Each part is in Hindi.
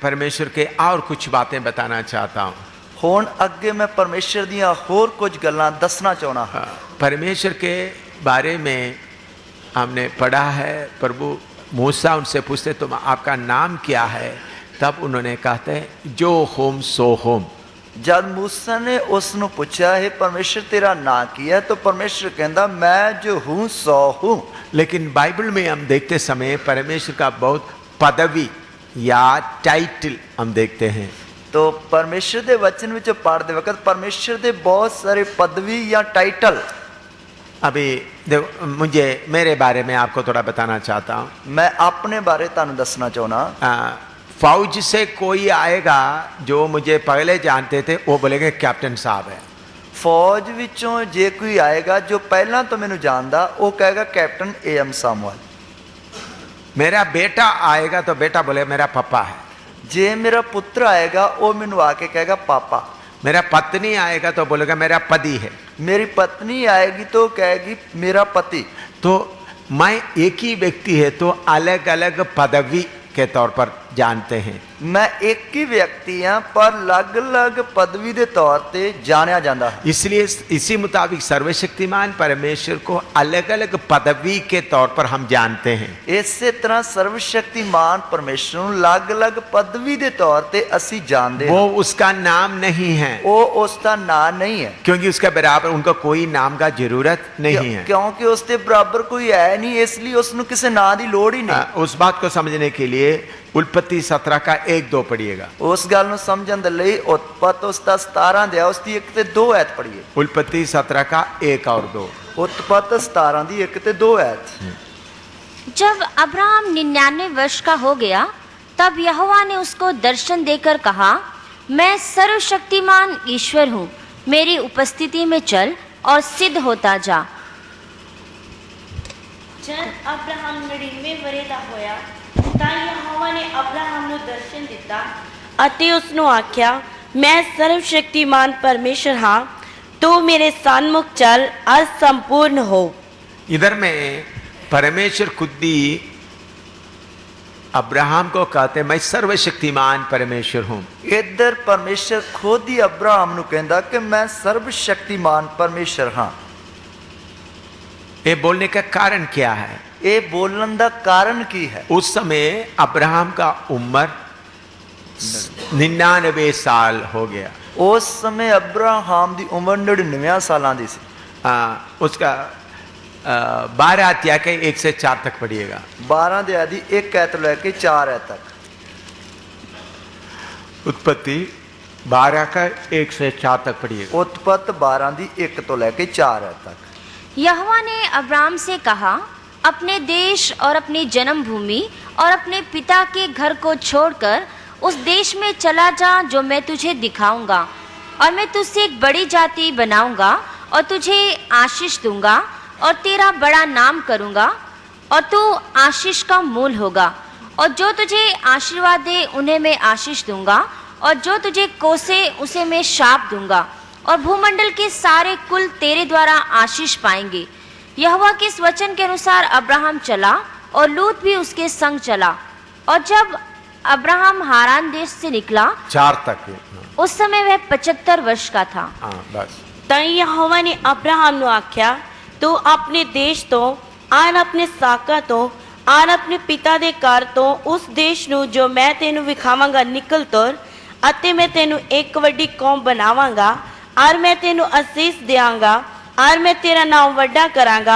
परमेश्वर के और कुछ बातें बताना चाहता हूँ। ਹੁਣ ਅੱਗੇ मैं परमेश्वर ਦੀਆਂ ਹੋਰ ਕੁਝ ਗੱਲਾਂ ਦੱਸਣਾ ਚਾਹੁੰਦਾ ਹਾਂ। परमेश्वर के बारे में हमने पढ़ा है। प्रभु मूसा उनसे पूछते तुम आपका नाम क्या है, तब उन्होंने कहते हैं जो होम सो होम। जब मूसा ने उसਨੂੰ ਪੁੱਛਿਆ है परमेश्वर तेरा ਨਾਂ ਕੀ है, तो परमेश्वर कहता मैं जो हूँ सो हूँ। लेकिन बाइबल में हम देखते समय परमेश्वर का बहुत पदवी या टाइटल हम देखते हैं। तो परमेश्वर के वचन में पढ़ते वक्त परमेश्वर के बहुत सारे पदवी या टाइटल। अभी देखो, मुझे मेरे बारे में आपको थोड़ा बताना चाहता हूँ। मैं अपने बारे तुहानू दसना चाहना। फौज से कोई आएगा जो मुझे पहले जानते थे, वो बोलेंगे कैप्टन साहब है। फौज विचों जे कोई आएगा जो पहला तो मैनू जानदा, वो कहेगा कैप्टन AM सामुअल। मेरा बेटा आएगा तो बेटा बोले मेरा पापा है। जे मेरा पुत्र आएगा वो मैनू आके कहेगा पापा। मेरा पत्नी आएगा तो बोलेगा मेरा पति है। मेरी पत्नी आएगी तो कहेगी मेरा पति। तो मैं एक ही व्यक्ति है तो अलग अलग पदवी के तौर पर जानते हैं। मैं एक ही व्यक्ति हाँ पर अलग अलग पदवी के तौर पे जाना जाता है। इसलिए इसी मुताबिक सर्वशक्तिमान परमेश्वर को अलग अलग पदवी के तौर पर हम जानते हैं। इसी तरह सर्वशक्तिमान परमेश्वर को अलग अलग पदवी के तौर पे असी जानते हैं। वो उसका नाम नहीं है, वो उसका नाम नहीं है, क्योंकि उसके बराबर उनको कोई नाम का जरूरत नहीं है, क्योंकि उसके बराबर कोई है नहीं, इसलिए उसनु किसी नाम की लोड़ ही नहीं। उस बात को समझने के लिए उत्पत्ति 17 का 1-2 पढ़िएगा। उस गल नूं समझण दे लई उत्पत्ति उसका 17 दिया उसकी 1 ते 2 आयत पढ़िए। उत्पत्ति 17 का 1 और 2। उत्पत्ति 17 दी 1 ते 2 आयत। जब अब्राहम 99 वर्ष का हो गया तब यहोवा ने उसको दर्शन देकर कहा, मैं सर्वशक्तिमान ईश्वर हूँ, मेरी उपस्थिति में चल और सिद्ध होता जा। जब अब्राहम 99 वरे दा होया ਤਾਂ ਯਹੋਵਾ ਨੇ ਅਬਰਾਹਮ ਨੂੰ ਦਰਸ਼ਨ ਦਿੱਤਾ ਅਤੇ ਉਸ ਨੂੰ ਆਖਿਆ, ਮੈਂ ਸਰਵਸ਼ਕਤੀਮਾਨ ਪਰਮੇਸ਼ਰ ਹਾਂ, ਤੂੰ ਮੇਰੇ ਸਨਮੁਖ ਚੱਲ ਅਰ ਸੰਪੂर्ण हो। इधर में परमेश्वर खुद भी अब्राहम को कहते मैं सर्वशक्तिमान परमेश्वर हूं। इधर परमेश्वर खुद ही अब्राहम ਨੂੰ ਕਹਿੰਦਾ कि मैं सर्वशक्तिमान परमेश्वर हाँ। ये बोलने का कारण क्या है? ये बोलन का कारण की है? उस समय अब्राहम का उम्र 99 साल हो गया। उस समय अब्राहम की उम्र 99 साल की सी। उसका 12 अध्याय के 1 से 4 तक पढ़िएगा। 12 अध्याय की 1 आयत लेके 4 आयत तक। उत्पत्ति 12 का 1 से 4 तक पढ़िएगा। उत्पत्ति 12 की 1 तो लेके 4 आयत तक। यहोवा ने अब्राम से कहा, अपने देश और अपनी जन्मभूमि और अपने पिता के घर को छोड़कर उस देश में चला जा जो मैं तुझे दिखाऊंगा, और मैं तुझसे एक बड़ी जाति बनाऊंगा और तुझे आशीष दूंगा और तेरा बड़ा नाम करूंगा और तू आशीष का मूल होगा, और जो तुझे आशीर्वाद दे उन्हें मैं आशीष दूंगा और जो तुझे कोसे उसे मैं शाप दूंगा, और भूमंडल के सारे कुल तेरे द्वारा आशीष पाएंगे। यहोवा के इस वचन के अनुसार अब्राहम चला और लूत भी उसके संग चला। और जब अब्राहम हारान देश से निकला 4 तक, उस समय वह 75 वर्ष का था। बस। ਤਾਂ ਯਹੋਵਾ ਨੇ ਅਬਰਾਹਮ ਨੂੰ ਆਖਿਆ, ਤੂੰ ਆਪਣੇ ਦੇਸ਼ ਤੋਂ ਆਰ ਆਪਣੇ ਸਾਕਾਂ ਤੋਂ ਆਰ ਆਪਣੇ ਪਿਤਾ ਦੇ ਘਰ ਤੋਂ ਉਸ ਦੇਸ਼ ਨੂੰ ਜੋ ਮੈਂ ਤੈਨੂੰ ਵਿਖਾਵਾਂਗਾ ਨਿਕਲ ਤੁਰ, ਅਤੇ ਮੈਂ ਤੈਨੂੰ ਇੱਕ ਵੱਡੀ ਕੌਮ ਬਣਾਵਾਂਗਾ, और मैं तेनू आशीष देंगा, और मैं तेरा नाम वड्डा करांगा,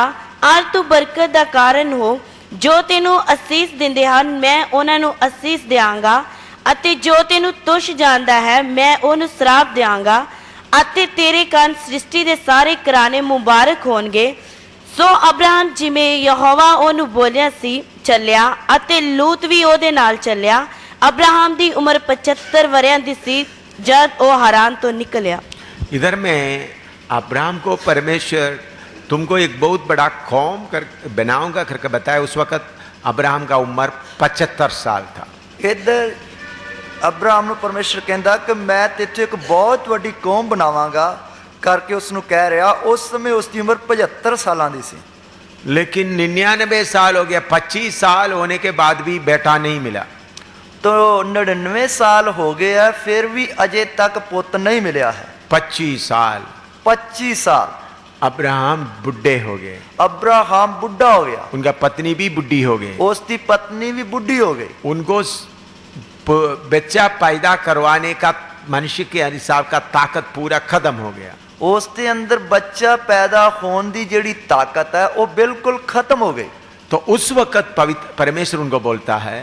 और तू बरकत दा कारण हो। जो तेनू आशीष दिंदे हन मैं उन्हां नू आशीष देंगा, अते जो तेनू तुछ जानदा है मैं उन्हूं श्राप देंगा, अते तेरे कान सृष्टि दे सारे घराने मुबारक होणगे। सो अब्राहम जिवें यहोवा ओनू बोलिया सी चलिया, अते लूत भी ओहदे नाल चलिया। अब्राहम दी उम्र 75 वरियां दी सी जद ओ हारान तो निकलिया। इधर में अब्राहम को परमेश्वर तुमको एक बहुत बड़ा कौम कर बनाऊंगा करके बताया। उस वक्त अब्राहम का उम्र 75 साल था। इधर अब्राहम ਨੂੰ परमेश्वर कहता कि मैं तेरे एक बहुत बड़ी कौम बनावांगा करके उसनु कह रहा। उस समय उसकी उम्र 75 साल की सी। लेकिन 99 साल हो गया, 25 साल होने के बाद भी बेटा नहीं मिला। तो 99 साल हो गए है, फिर भी अजे तक पुत नहीं मिला है। 25 साल 25 साल अब्राहम बुढ़े हो गए, अब्राहम बुढ़ा हो गया, उनका पत्नी भी बुढ़ी हो गई, उसकी पत्नी भी बुढ़ी हो गई। उनको बच्चा पैदा करवाने का मनुष्य के हिसाब का ताकत पूरा खत्म हो गया। उसके अंदर बच्चा पैदा होने की जिहड़ी ताकत है वो बिल्कुल खत्म हो गई। तो उस वक्त पवित्र परमेश्वर उनको बोलता है,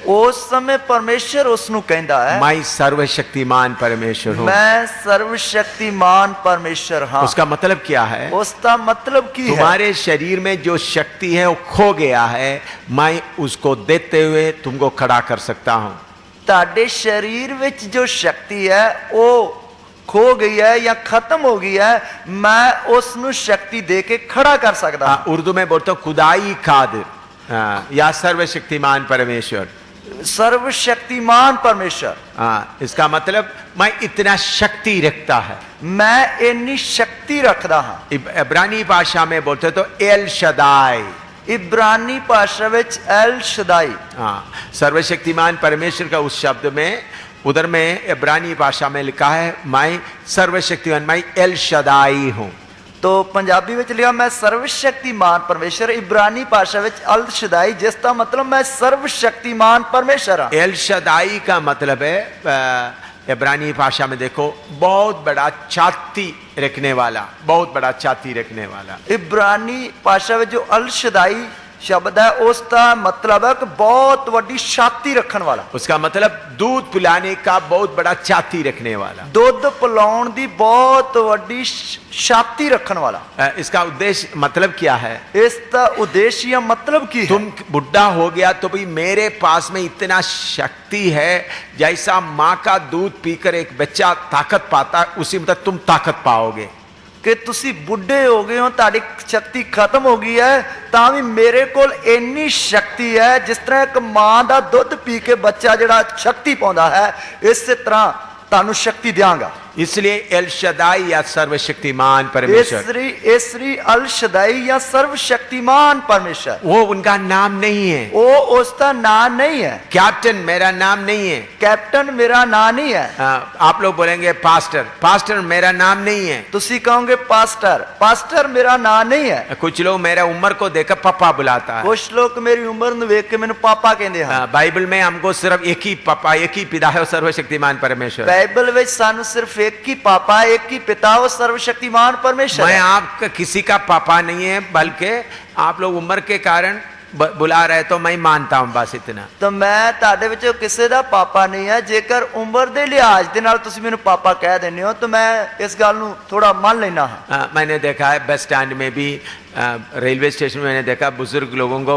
उस समय परमेश्वर उसनु कहता है, मैं सर्वशक्तिमान परमेश्वर हूँ। मैं सर्वशक्तिमान परमेश्वर हाँ। उसका मतलब क्या है? उसका मतलब की है तुम्हारे शरीर में जो शक्ति है वो खो गया है, मैं उसको देते हुए तुमको खड़ा कर सकता हूँ। ताड़े शरीर विच जो शक्ति है वो खो गई है या खत्म हो गई है, मैं उसनु शक्ति दे के खड़ा कर सकता हूं। उर्दू में बोलते हो खुदाई कादिर, या सर्वशक्तिमान परमेश्वर, सर्वशक्तिमान परमेश्वर। इसका मतलब मैं इतना शक्ति रखता है, मैं इतनी शक्ति रखता हाँ। इब्रानी भाषा में बोलते तो एल शदाई, इब्रानी भाषा विच एल शदाई। सर्वशक्तिमान परमेश्वर का उस शब्द में उधर में इब्रानी भाषा में लिखा है मैं सर्वशक्तिमान, मैं एल शदाई हूं। तो पंजाबी विच लिखा मैं सर्वशक्तिमान परमेश्वर, इब्रानी भाषा विच अल शदाई, जिसका मतलब मैं सर्वशक्तिमान परमेश्वर हाँ। एल शदाई का मतलब है इब्रानी भाषा में देखो बहुत बड़ा छाती रखने वाला, बहुत बड़ा छाती रखने वाला। इब्रानी भाषा में जो अल शदाई शब्द है उसका मतलब है कि बहुत बड़ी छाती रखने वाला। उसका मतलब दूध पिलाने का बहुत बड़ा छाती रखने वाला, दूध पिलाउण दी बहुत बड़ी छाती रखने वाला। इसका उद्देश्य मतलब क्या है? इसका उद्देश्य या मतलब की है? तुम बुढ़ा हो गया तो भी मेरे पास में इतना शक्ति है, जैसा माँ का दूध पीकर एक बच्चा ताकत पाता उसी मतलब तुम ताकत पाओगे। कि तुसी बुढ़े हो गए हो, ताड़ी शक्ति खत्म हो गई है, तां भी मेरे कोल इन्नी शक्ति है जिस तरह एक मां दा दुध पी के बच्चा जिहड़ा शक्ति पाउंदा है, इस तरह तानू शक्ति देंगा। इसलिए एल शदाई या सर्वशक्तिमान परमेश्वर, इसरी अल शदाई या सर्वशक्तिमान परमेश्वर, वो उनका नाम नहीं है, वो उसका नाम नहीं है। कैप्टन मेरा नाम नहीं है, कैप्टन मेरा नाम नहीं है। आप लोग बोलेंगे पास्टर, पास्टर मेरा नाम नहीं है। तुसी कहोगे पास्टर, पास्टर मेरा नाम नहीं है। कुछ लोग मेरा उम्र को देखकर पापा बुलाता है, कुछ लोग मेरी उम्र ਨੂੰ ਵੇਖ ਕੇ ਮੈਨੂੰ पापा ਕਹਿੰਦੇ ਹਨ। बाइबल में हमको सिर्फ एक ही पापा, एक ही पिता है, सर्वशक्तिमान परमेश्वर। बाइबल ਵਿੱਚ ਸਾਨੂੰ सिर्फ एक ही पापा, एक ही पिता, वो सर्वशक्तिमान परमेश्वर। मैं आपका किसी का पापा नहीं है, बल्कि आप लोग उम्र के कारण बुला रहे तो मैं मानता हूं, बस इतना। तो मैं ਤੁਹਾਡੇ ਵਿੱਚੋਂ ਕਿਸੇ ਦਾ ਪਾਪਾ ਨਹੀਂ ਹੈ, ਜੇਕਰ ਉਮਰ ਦੇ ਲਿਹਾਜ਼ ਦੇ ਨਾਲ ਤੁਸੀਂ ਮੈਨੂੰ ਪਾਪਾ ਕਹਿ ਦਿੰਦੇ ਹੋ तो मैं इस ਗੱਲ ਨੂੰ थोड़ा मान लेना है। मैंने देखा है बस स्टैंड में भी, रेलवे स्टेशन में मैंने देखा बुजुर्ग लोगों को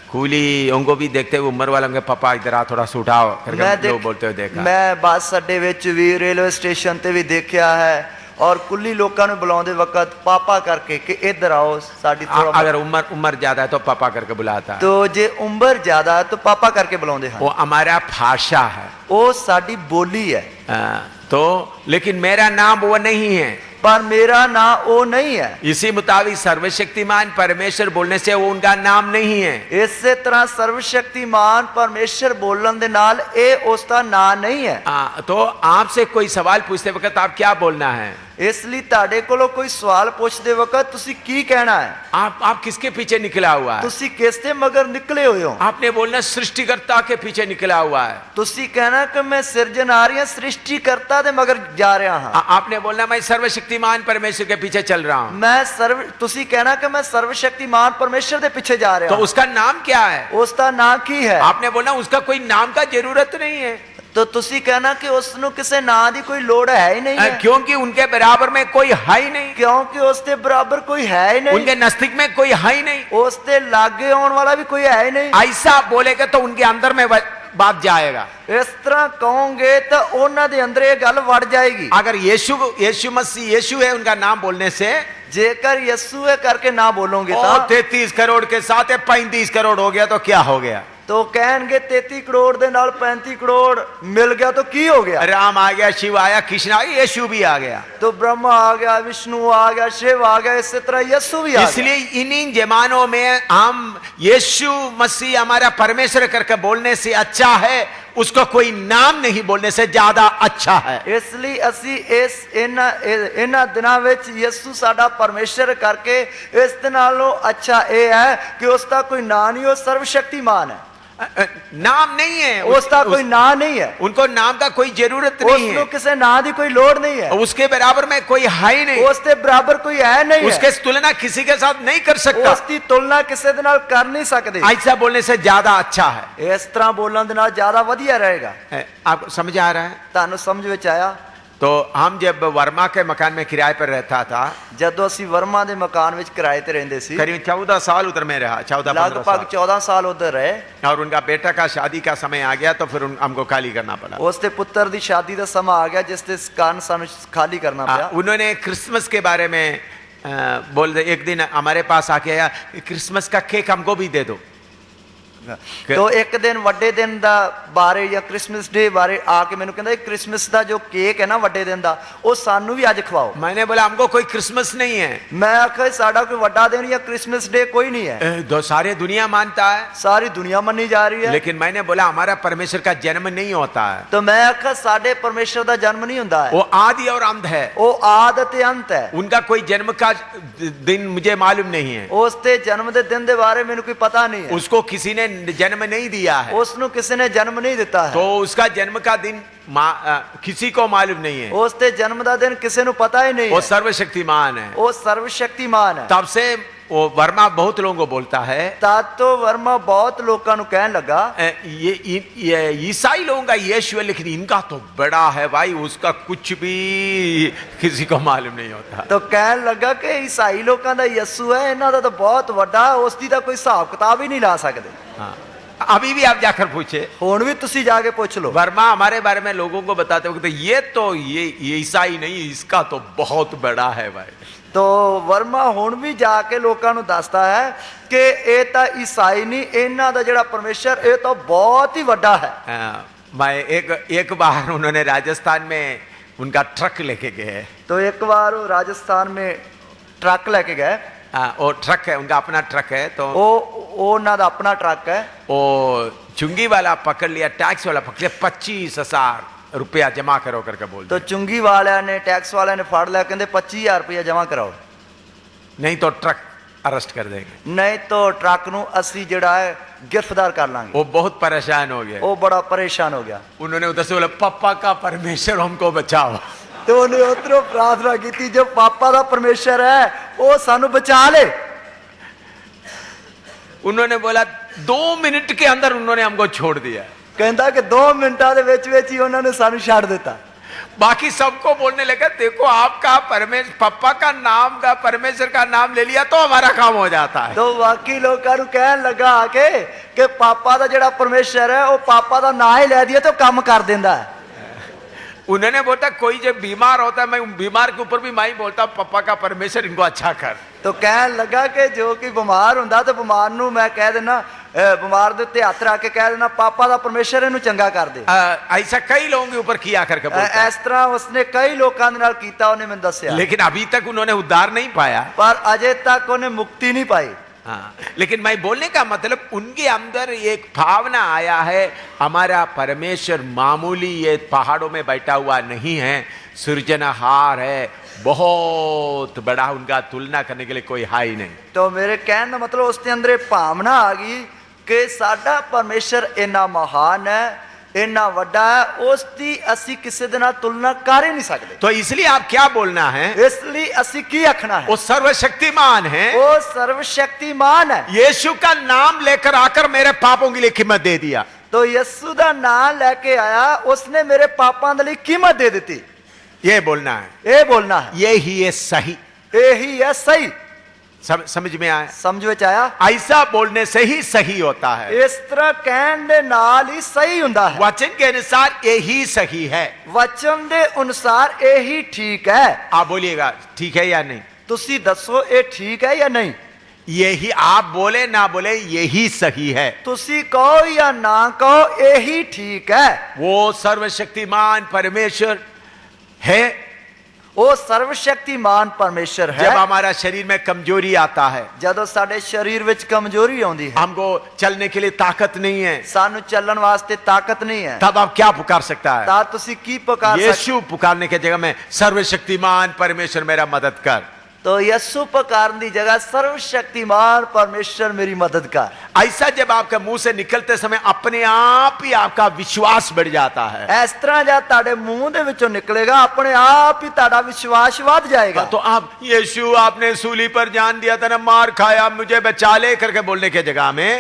कूली उनको भी देखते हुए उम्र वालों के पापा इधर आ थोड़ा सुटाओ करके लोग बोलते हुए देखा। मैं बस अड्डे विच भी, रेलवे स्टेशन ते भी देखा है, और कुल्ली लोगों ने बुलाते वक्त पापा करके कि इधर आओ साडी थोड़ा। अगर उम्र ज्यादा है तो पापा करके बुलाता है, तो जे उम्र ज्यादा है तो पापा करके बुलाते हैं। वो हमारा भाषा है, वो साडी बोली है। तो लेकिन मेरा नाम वो नहीं है, पर मेरा नाम वो नहीं है। इसी मुताबिक सर्वशक्तिमान परमेश्वर बोलने से वो उनका नाम नहीं है। इसी तरह सर्वशक्तिमान परमेश्वर बोलन दे नाल ए उसका नाम नहीं है। तो आपसे कोई सवाल पूछते वक्त आप क्या बोलना है? इसलिए ताड़े कोलो कोई सवाल पूछते वक्त तुसी की कहना है? आप किसके पीछे निकला हुआ है? तुसी किससे मगर निकले हुए हो? आपने बोलना सृष्टिकर्ता के पीछे निकला हुआ है। तुसी कहना कि मैं सृजनहार सृष्टिकर्ता दे मगर जा रहा हूं। आपने बोलना मैं सर्वशक्तिमान परमेश्वर के पीछे चल रहा हूं। तुसी कहना कि मैं सर्वशक्तिमान परमेश्वर के पीछे जा रहा हूं। तो उसका नाम क्या है? उसका नाम की है? आपने बोलना उसका कोई नाम का जरूरत नहीं है। तो तुसी कहना कि उसनु किसे नाम दी कोई लोड़ है ही नहीं है, क्योंकि उनके बराबर में कोई है ही नहीं, क्योंकि उसके बराबर कोई है ही नहीं, उनके नजदीक में कोई है ही नहीं, उसके लागे आने वाला भी कोई है ही नहीं। ऐसा बोलेगा तो उनके अंदर में बात जाएगा। इस तरह कहोगे तो उन्होंने दे अंदर ये गल वड़ जाएगी। अगर यीशु मसीह यीशु है उनका नाम बोलने से, जेकर यीशु है करके ना बोलोगे तो 33 करोड़ के साथ 35 करोड़ हो गया तो क्या हो गया? तो कहेंगे 33 करोड़ दे नाल 35 करोड़ मिल गया तो की हो गया? राम आ गया, शिव आया, कृष्ण आ गया, यीशु भी आ गया। तो ब्रह्मा आ गया, विष्णु आ गया, शिव आ गया, इसी तरह यीशु भी आ गया। इसलिए इन्हीं जमानों में हम यीशु मसीह हमारा परमेश्वर करके बोलने से अच्छा है, उसको कोई नाम नहीं बोलने से ज्यादा अच्छा है। इसलिए असी इन्हां दिनां विच यीशु साडा परमेश्वर करके इस दे नालों अच्छा ये है कि उसका कोई नाम नहीं, वो सर्वशक्तिमान है। नाम नहीं है उसका कोई नाम नहीं है, उनको नाम का कोई जरूरत नहीं है, उसको किसी नाम की कोई लोड़ नहीं है, उसके बराबर में कोई है ही नहीं, उसके बराबर कोई है नहीं, उसके तुलना किसी के साथ नहीं कर सकता, उसकी तुलना किसी दे नाल कर नहीं सकते। ऐसा बोलने से ज्यादा अच्छा है, इस तरह बोलने दे नाल ज्यादा वधिया रहेगा। आपको समझ आ रहा है? तानू समझ विच आया? तो हम जब वर्मा के मकान में किराए पर रहता था, जदों असी वर्मा दे मकान विच किराए ते रहंदे सी, करीब 14 साल उधर में रहा, 14-15 लगभग 14 साल उधर रहे, और उनका बेटा का शादी का समय आ गया तो फिर हमको खाली करना पड़ा। उसके पुत्र दी शादी का समय आ गया जिसके कारण सानू खाली करना पड़ा। उन्होंने क्रिसमस के बारे में बोल दे, एक दिन हमारे पास आके आया, क्रिसमस का केक हमको भी दे दो। तो एक दिन वड्डे दिन दा बारे या क्रिसमस डे बारे आके मैंने कहता क्रिसमस दा जो केक है ना वड्डे दिन दा, वो सानू भी अज खवाओ। मैंने बोला हमको कोई क्रिसमस नहीं है। मैं आखा साडा कोई वड्डा दिन या क्रिसमस डे कोई नहीं है, सारे दुनिया मानता है, सारी दुनिया मनी जा रही है, लेकिन मैंने बोला हमारा परमेश्वर का जन्म नहीं होता है। तो मैं आखा साडे परमेश्वर दा जन्म नहीं हुंदा है, वो आदि और अंत है, वो आद ते अंत है। उनका कोई जन्म का दिन मुझे मालूम नहीं है, उसते जन्म दे दिन दे बारे मैंने कोई पता नहीं है, उसको किसी ने जन्म नहीं दिया है, उसनु किसी ने जन्म नहीं दिता है, तो उसका जन्म का दिन किसी को मालूम नहीं है, उसते जन्म दा दिन किसी को पता ही नहीं वो है, सर्वशक्तिमान है, वो सर्वशक्तिमान है। तब से वो वर्मा बहुत लोगों को बोलता है, तातो वर्मा बहुत लोगों को कहने लगा ये ईसाई लोगों का यीशु है, लेकिन इनका तो बड़ा है भाई, उसका कुछ भी किसी को मालूम नहीं होता। तो कहने लगा कि ईसाई लोगों का यीशु है, इन्हां दा तो बहुत बड़ा, उसकी तो कोई हिसाब किताब ही नहीं ला सकते। हाँ, अभी भी आप जाकर पूछे, हुण भी तुसी जाके पूछ लो। वर्मा हमारे बारे में लोगों को बताते वक्त ये ईसाई नहीं, इसका तो बहुत बड़ा है भाई। तो वर्मा हुण भी जाके लोगों को दसदा है कि ये तो ईसाई नहीं, इन्हां दा जिहड़ा परमेश्वर ये तो बहुत ही बड़ा है। मैं एक बार उन्होंने राजस्थान में उनका ट्रक लेके गए, तो एक बार वो राजस्थान में ट्रक लेके गए, वो ट्रक है उनका अपना ट्रक है, तो वो उन्हां दा अपना ट्रक है, वो चुंगी वाला पकड़ लिया, टैक्स वाला पकड़ लिया, 25,000 रुपया जमा करो करके बोल। तो चुंगी वाले ने टैक्स वाले ने फाड़ लिया, कहते 25,000 रुपया जमा कराओ, नहीं तो ट्रक अरेस्ट कर देंगे, नहीं तो ट्रक नू असी जिहड़ा है गिरफ्तार कर लांगे। वो बहुत परेशान हो गया, वो बड़ा परेशान हो गया। उन्होंने उधर से बोला पापा का परमेश्वर हमको बचाओ, तो उन्हें उधरों प्रार्थना की, जो पापा का परमेश्वर है वो सानू बचा ले। उन्होंने बोला 2 मिनट के अंदर उन्होंने हमको छोड़ दिया, कहता कि 2 मिनटा दे विच विच ही उन्होंने सानू छाड़ दिता। बाकी सबको बोलने लगा देखो आपका परमेश्वर, पापा का नाम का परमेश्वर का नाम ले लिया तो हमारा काम हो जाता है। तो बाकी लोगों को कहने लगा आके कि पापा का जिहड़ा परमेश्वर है वो पापा का नाम ही ले दिया तो काम कर देंदा है। उन्होंने बोला कोई जब बीमार होता है, मैं बीमार के ऊपर भी मैं ही बोलता पापा का परमेश्वर इनको अच्छा कर। तो कहने लगा कि जो कि बीमार हुंदा तो बीमार नू मैं कह देना, बीमार दे उत्ते हथ रख के कह देना पापा का परमेश्वर इनू चंगा कर दे। ऐसा कई लोगों के ऊपर किया करके बोलता, इस तरह उसने कई लोगों के नाल कीता, उन्हें मैंने दस्या, लेकिन अभी तक उन्होंने उद्धार नहीं पाया, पर अजे तक उन्हें मुक्ति नहीं पाई। हाँ, लेकिन मैं बोलने का मतलब उनके अंदर एक भावना आया है, हमारा परमेश्वर मामूली ये पहाड़ों में बैठा हुआ नहीं है, सृजनहार है, बहुत बड़ा, उनका तुलना करने के लिए कोई है ही नहीं। तो मेरे कहने का मतलब उसके अंदर भावना आ गई कि साडा परमेश्वर इन्ना महान है, इन्ना वड्डा है, उसकी असी किसी दे नाल तुलना कर ही नहीं सकते। तो इसलिए आप क्या बोलना है, इसलिए असी की आखना है, वो सर्वशक्तिमान है, वो सर्वशक्तिमान है। यीशु का नाम लेकर आकर मेरे पापों के लिए कीमत दे दिया, तो यीशु का नाम लेके आया, उसने मेरे पापों के लिए कीमत दे दी। ये बोलना है, ये बोलना है, ये ही है सही, यही है सही। समझ में आया? समझ में आया? ऐसा बोलने से ही सही होता है, इस तरह कहने दे नाल ही सही हुंदा है। वचन के अनुसार यही सही है, वचन दे अनुसार यही ठीक है। आप बोलिएगा ठीक है या नहीं? तुसी दसो ये ठीक है या नहीं? यही आप बोले ना बोले यही सही है। ਤੁਸੀਂ ਕਹੋ ਜਾਂ ਨਾ ਕਹੋ ਇਹੀ ਠੀਕ ਹੈ। वो सर्वशक्तिमान परमेश्वर है। ਉਹ ਸਰਵਸ਼ਕਤੀਮਾਨ ਪਰਮੇਸ਼ਰ ਹੈ। जब हमारा शरीर में कमजोरी आता है, ਜਦੋਂ ਸਾਡੇ ਸਰੀਰ ਵਿੱਚ ਕਮਜ਼ੋਰੀ ਆਉਂਦੀ ਹੈ, हमको चलने के लिए ताकत नहीं है, ਸਾਨੂੰ ਚੱਲਣ ਵਾਸਤੇ ਤਾਕਤ नहीं है, तब आप क्या पुकार सकता है? ਤਾਂ ਤੁਸੀਂ ਕੀ ਪੁਕਾਰ ਸਕਦੇ? यीशु पुकारने के जगह में सर्वशक्तिमान परमेश्वर मेरा मदद कर। तो यीशु पुकारने की जगह सर्वशक्तिमान परमेश्वर मेरी मदद कर। ऐसा जब आपके मुंह से निकलते समय अपने आप ही आपका विश्वास बढ़ जाता है। इस तरह जब ताड़े मुंह दे विचों निकलेगा अपने आप ही ताड़ा विश्वास बढ़ जाएगा। तो आप यीशु आपने सूली पर जान दिया था ना, मार खाया, मुझे बचा ले करके बोलने के जगह में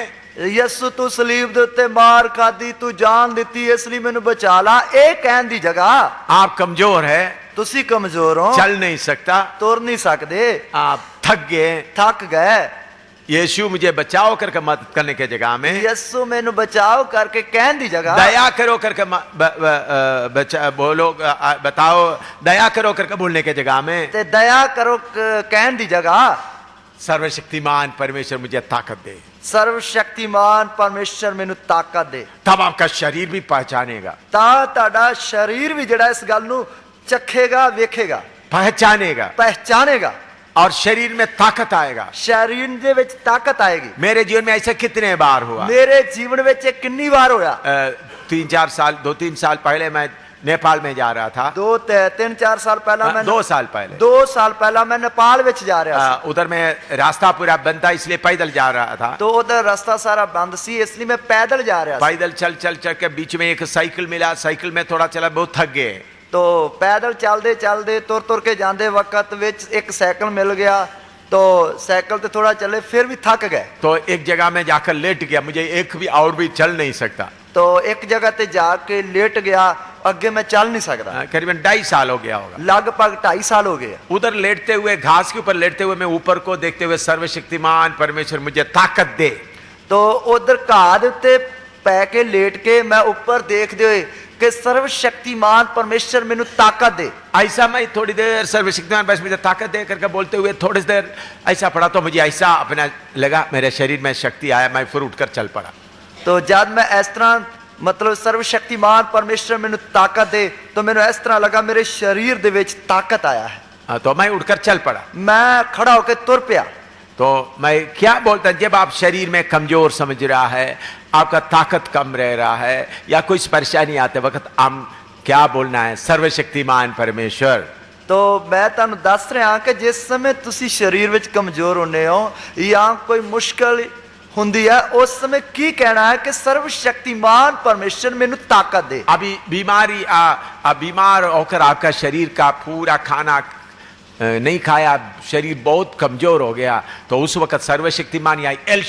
यीशु तू सलीब दे उत्ते मार खादी, तू जान दिती, इसलिए मैनू बचा ला, ए कहन दी जगह आप कमजोर है, तुसी कमजोर हो, चल नहीं सकता, तुर नहीं सकते, आप थक गए, थक गए, यीशु मुझे बचाओ करके मदद करने के जगह में यीशु मैनू बचाओ करके कहन दी जगह दया करो करके बोलो, बताओ दया करो करके बोलने के जगह में ते दया करो कहन दी जगह सर्वशक्तिमान परमेश्वर मुझे ताकत दे, सर्वशक्तिमान परमेश्वर मैनू ताकत दे, तब आपका शरीर भी पहचानेगा, ਤਾਂ ਤੁਹਾਡਾ शरीर भी ਜਿਹੜਾ ਇਸ ਗੱਲ ਨੂੰ ਚੱਖੇਗਾ, ਵੇਖੇਗਾ, पहचानेगा ਪਹਿਚਾਨੇਗਾ, और शरीर में ताकत आएगा। शरीर ਦੇ ਵਿੱਚ ਤਾਕਤ ਆਏਗੀ। मेरे जीवन में ऐसा कितने बार हुआ? ਮੇਰੇ ਜੀਵਨ ਵਿੱਚ ਇਹ ਕਿੰਨੀ ਵਾਰ ਹੋਇਆ? 2-3 साल पहले मैं नेपाल में जा रहा था। 2-3-4 साल पहला मैं 2 साल पहले 2 साल पहला मैं नेपाल ਵਿੱਚ ਜਾ ਰਿਹਾ ਸੀ। उधर में रास्ता पूरा बंद था, इसलिए पैदल जा रहा था। तो उधर रास्ता सारा बंद सी, इसलिए मैं पैदल जा रहा था। पैदल चल चल चल के बीच में एक साइकिल मिला, साइकिल में थोड़ा चला, बहुत थक गए। तो पैदल चलते चलते तुर तुर के जाते वक्त विच एक साइकिल मिल गया, तो साइकिल ते थोड़ा चले फिर भी थक गए। तो एक जगह में जाकर लेट गया, मुझे एक भी और भी चल नहीं सकता। तो एक जगह ते जाके लेट गया, अगे मैं चल नहीं सकता। करीबन 2.5 साल हो गया होगा। लगभग 2.5 साल हो गए। उधर लेटते हुए, घास के ऊपर लेटते हुए मैं ऊपर को देखते हुए, सर्वशक्तिमान परमेश्वर मुझे ताकत दे। तो उधर घाह दे उत्ते पै के लेट के मैं ऊपर देखते हुए कि सर्वशक्तिमान परमेश्वर मैनू ताकत दे। ऐसा मैं थोड़ी देर सर्वशक्तिमान बस मुझे ताकत दे करके बोलते हुए थोड़ी देर ऐसा पड़ा, तो मुझे ऐसा अपना लगा, मेरे शरीर में शक्ति आया, मैं फिर उठकर चल पड़ा। तो जब मैं इस तरह मतलब सर्वशक्तिमान परमेश्वर मैनू ताकत दे, तो मैनू इस तरह लगा मेरे शरीर दे विच ताकत आया है। तो मैं उठकर चल पड़ा। मैं खड़ा होकर तुर पिया। तो मैं क्या बोलता, जब आप शरीर में कमजोर समझ रहा है, आपका ताकत कम रह रहा है, या कुछ परेशानी आते वक्त हम क्या बोलना है? सर्वशक्तिमान परमेश्वर। तो मैं तुहानू दस रहा कि जिस समय तुसी शरीर विच कमजोर होने हो या कोई मुश्किल हुंदी है, उस समय की कहना है कि सर्वशक्तिमान परमेश्वर मैनू ताकत दे। अभी बीमार होकर आपका शरीर का पूरा खाना नहीं खाया, शरीर बहुत कमजोर हो गया, तो उस वक्त सर्वशक्तिमान या एल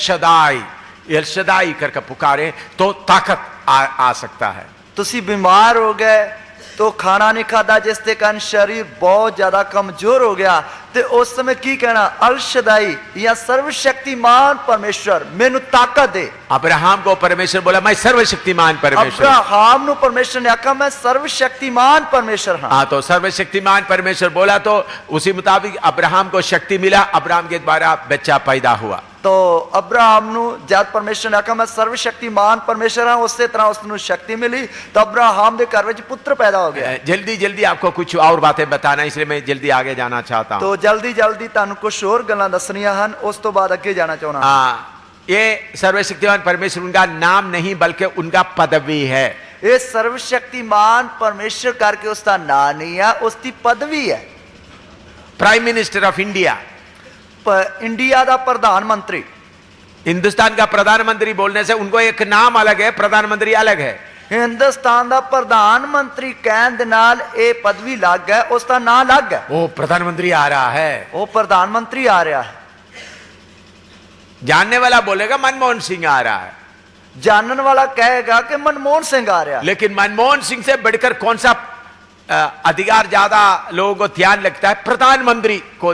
शदाई करके पुकारे तो ताकत आ सकता है। तुसी बीमार हो गए, तो खाना नहीं खाता, जिसके कारण शरीर बहुत ज्यादा कमजोर हो गया, तो उस समय की कहना? अल शदाई या सर्वशक्तिमान परमेश्वर मैनू ताकत दे। अब्राहम को परमेश्वर बोला, मैं सर्वशक्तिमान परमेश्वर। अब्राहम नु परमेश्वर ने आखा, मैं सर्वशक्तिमान परमेश्वर हाँ। तो सर्वशक्तिमान परमेश्वर बोला, तो उसी मुताबिक अब्राहम को शक्ति मिला, अब्राहम के द्वारा बच्चा पैदा हुआ। तो अब्राहम नु जब परमेश्वर ने आखा मैं सर्वशक्तिमान परमेश्वर हाँ, उसी तरह उसनु शक्ति मिली, तो अब्राहम के घर में पुत्र पैदा हो गया। जल्दी जल्दी आपको कुछ और बातें बताना, इसलिए मैं जल्दी आगे जाना चाहता हूँ। तो जल्दी जल्दी तुहानू कुछ और गल्लां दसनियां हन, उस तो बाद अगे जाना चाहना। ये सर्वशक्तिमान परमेश्वर उनका नाम नहीं बल्कि उनका पदवी है। ये सर्वशक्तिमान परमेश्वर करके उसका नाम नहीं है, उसकी पदवी है। Prime minister of India, India का प्रधानमंत्री। हिंदुस्तान का प्रधानमंत्री बोलने से उनको एक नाम अलग है, प्रधानमंत्री अलग है। हिंदुस्तान का प्रधानमंत्री कहने दे नाल ए पदवी लग है, उसका नाम अलग है। वो प्रधानमंत्री आ रहा है, वो प्रधानमंत्री आ रहा है। जानने वाला बोलेगा मनमोहन सिंह आ रहा है, जानने वाला कहेगा कि मनमोहन सिंह आ रहा है। लेकिन मनमोहन सिंह से बढ़कर कौन सा अधिकार ज्यादा लोगों को ध्यान लगता है? प्रधानमंत्री को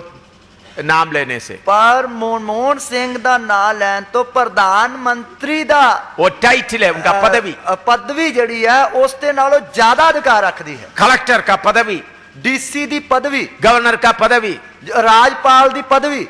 नाम लेने से। पर मनमोहन सिंह दा नाम लैन तो प्रधानमंत्री दा वो टाइटल है, उनका पदवी, पदवी जड़ी है उसते नालों ज्यादा अधिकार रखती है। कलेक्टर का पदवी, डीसी दी पदवी, गवर्नर का पदवी, राज्यपाल दी पदवी,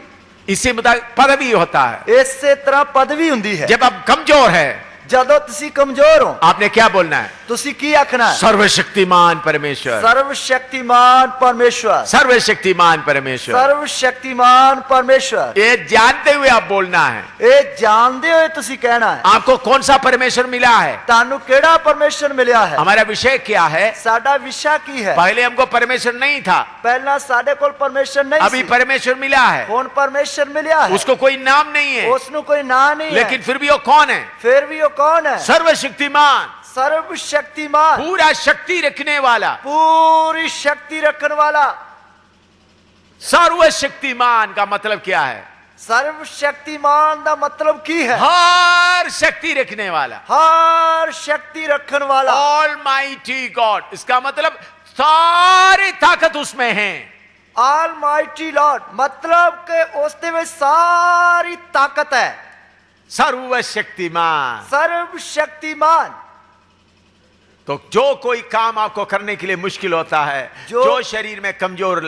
इसी मुताबिक पदवी होता है। ਇਸੇ ਤਰ੍ਹਾਂ ਪਦਵੀ ਹੁੰਦੀ ਹੈ। जब आप कमजोर है ਜਦੋਂ ਤੁਸੀਂ ਕਮਜ਼ੋਰ ਹੋ आपने क्या बोलना है? ਤੁਸੀਂ ਕੀ ਆਖਣਾ ਹੈ? सर्वशक्तिमान परमेश्वर, सर्वशक्तिमान परमेश्वर, सर्वशक्तिमान परमेश्वर। सर्वशक्तिमान परमेश्वर। ये जानते हुए आप बोलना है। ਇਹ ਜਾਣਦੇ ਹੋਏ ਤੁਸੀਂ ਕਹਿਣਾ ਹੈ। आपको कौन सा परमेश्वर मिला है? ਤੁਹਾਨੂੰ ਕਿਹੜਾ ਪਰਮੇਸ਼ਰ ਮਿਲਿਆ ਹੈ? हमारा विषय क्या है? ਸਾਡਾ ਵਿਸ਼ਾ ਕੀ ਹੈ? पहले हमको परमेश्वर नहीं था, ਪਹਿਲਾਂ ਸਾਡੇ ਕੋਲ ਪਰਮੇਸ਼ਰ ਨਹੀਂ अभी ਸੀ, परमेश्वर मिला है। ਹੁਣ ਪਰਮੇਸ਼ਰ ਮਿਲਿਆ ਹੈ। उसको कोई नाम नहीं है, ਉਸ ਨੂੰ ਕੋਈ ਨਾਂ ਨਹੀਂ ਹੈ, लेकिन फिर भी वो कौन है? ਫਿਰ ਵੀ ਉਹ ਕੌਣ ਹੈ? सर्वशक्तिमान, सर्वशक्तिमान, पूरा शक्ति रखने वाला। पूरी शक्ति रखने वाला। सर्वशक्तिमान का मतलब क्या है? सर्वशक्तिमान ਦਾ ਮਤਲਬ ਕੀ ਹੈ? हर शक्ति रखने वाला, हर शक्ति रखने वाला। Almighty God. इसका मतलब सारी ताकत उसमें है। ऑलमाइटी लॉर्ड मतलब कि उसके में सारी ताकत है। सर्वशक्तिमान। सर्वशक्तिमान। तो जो कोई काम आपको करने के लिए मुश्किल होता है, जो जो शरीर में कमजोर